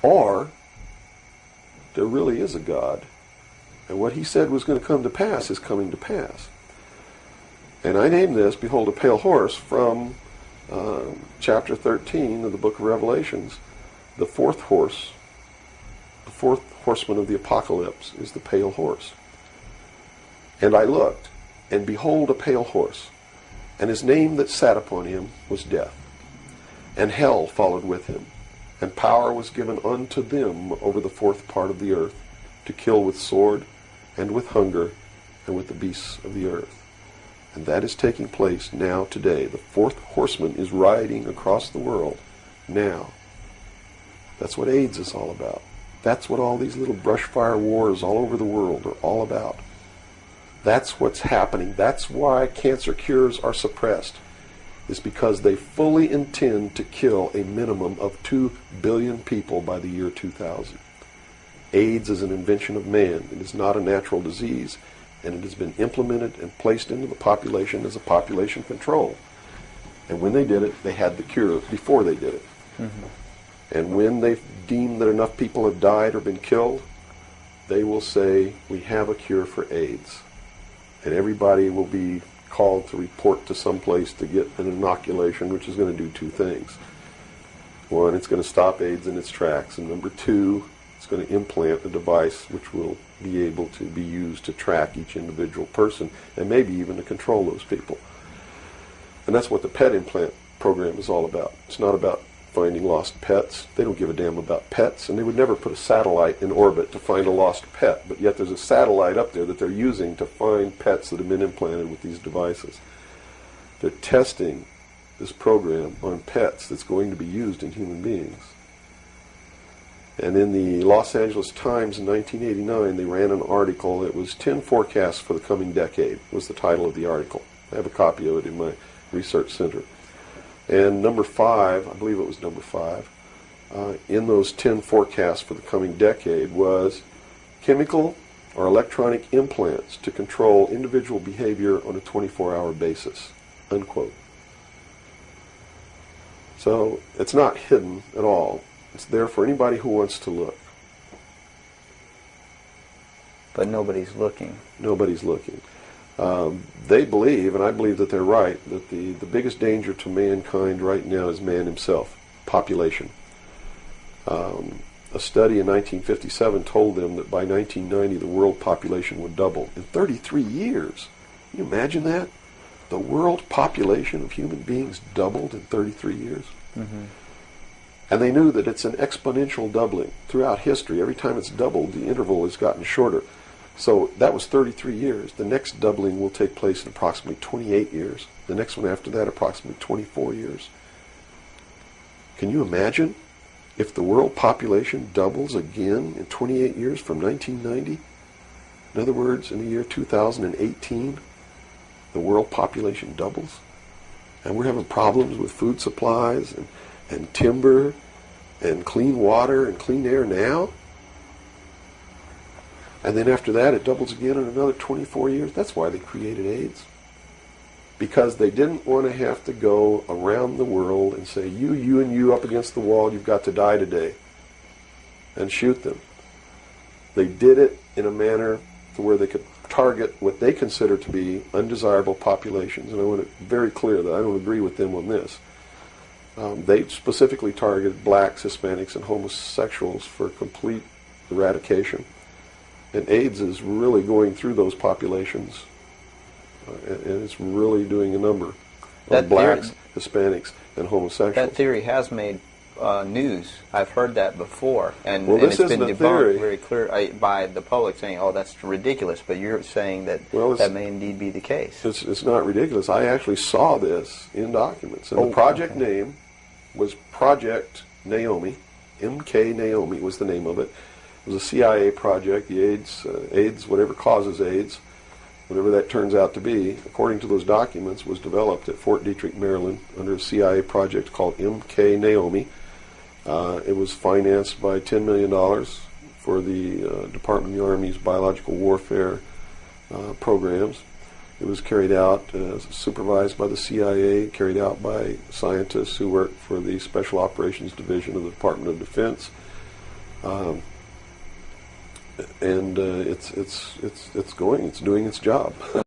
or there really is a God, and what he said was going to come to pass is coming to pass. And I named this, Behold a Pale Horse, from chapter 13 of the book of Revelations. The fourth horse, the fourth horseman of the apocalypse, is the pale horse. And I looked, and behold a pale horse, and his name that sat upon him was Death. And hell followed with him, and power was given unto them over the fourth part of the earth, to kill with sword, and with hunger, and with the beasts of the earth. And that is taking place now today. The fourth horseman is riding across the world now. That's what AIDS is all about. That's what all these little brush fire wars all over the world are all about. That's what's happening. That's why cancer cures are suppressed. Is because they fully intend to kill a minimum of 2 billion people by the year 2000. AIDS is an invention of man. It is not a natural disease, and it has been implemented and placed into the population as a population control. And when they did it, they had the cure before they did it. Mm-hmm. And when they deem that enough people have died or been killed, they will say, we have a cure for AIDS. And everybody will be called to report to some place to get an inoculation, which is going to do two things. One, it's going to stop AIDS in its tracks. And number two, it's going to implant a device which will be able to be used to track each individual person and maybe even to control those people. And that's what the pet implant program is all about. It's not about finding lost pets. They don't give a damn about pets, and they would never put a satellite in orbit to find a lost pet, but yet there's a satellite up there that they're using to find pets that have been implanted with these devices. They're testing this program on pets that's going to be used in human beings. And in the Los Angeles Times in 1989, they ran an article that was 10 forecasts for the coming decade, was the title of the article. I have a copy of it in my research center. And number 5, I believe it was number 5, in those 10 forecasts for the coming decade was chemical or electronic implants to control individual behavior on a 24-hour basis, unquote. So it's not hidden at all. It's there for anybody who wants to look. But nobody's looking. Nobody's looking. They believe, and I believe that they're right, that the biggest danger to mankind right now is man himself, population. A study in 1957 told them that by 1990 the world population would double. In 33 years. Can you imagine that? The world population of human beings doubled in 33 years. Mm-hmm. And they knew that it's an exponential doubling. Throughout history, every time it's doubled, the interval has gotten shorter. So that was 33 years. The next doubling will take place in approximately 28 years. The next one after that, approximately 24 years. Can you imagine if the world population doubles again in 28 years from 1990? In other words, in the year 2018, the world population doubles. And we're having problems with food supplies and timber and clean water and clean air now. And then after that, it doubles again in another 24 years. That's why they created AIDS. Because they didn't want to have to go around the world and say, you and you up against the wall, you've got to die today. And shoot them. They did it in a manner to where they could target what they consider to be undesirable populations. And I want to be very clear that I don't agree with them on this. They specifically targeted blacks, Hispanics, and homosexuals for complete eradication. And AIDS is really going through those populations, and it's really doing a number on blacks, Hispanics, and homosexuals. That theory has made news. I've heard that before, and this it's been isn't a debunked theory. very clear by the public, saying, "Oh, that's ridiculous." But you're saying that that may indeed be the case. It's not ridiculous. I actually saw this in documents, and the project name was Project Naomi. MKNAOMI was the name of it. It was a CIA project. The AIDS, whatever causes AIDS, whatever that turns out to be, according to those documents, was developed at Fort Detrick, Maryland, under a CIA project called MKNAOMI. It was financed by $10 million for the Department of the Army's biological warfare programs. It was carried out, supervised by the CIA, carried out by scientists who worked for the Special Operations Division of the Department of Defense. and it's doing its job.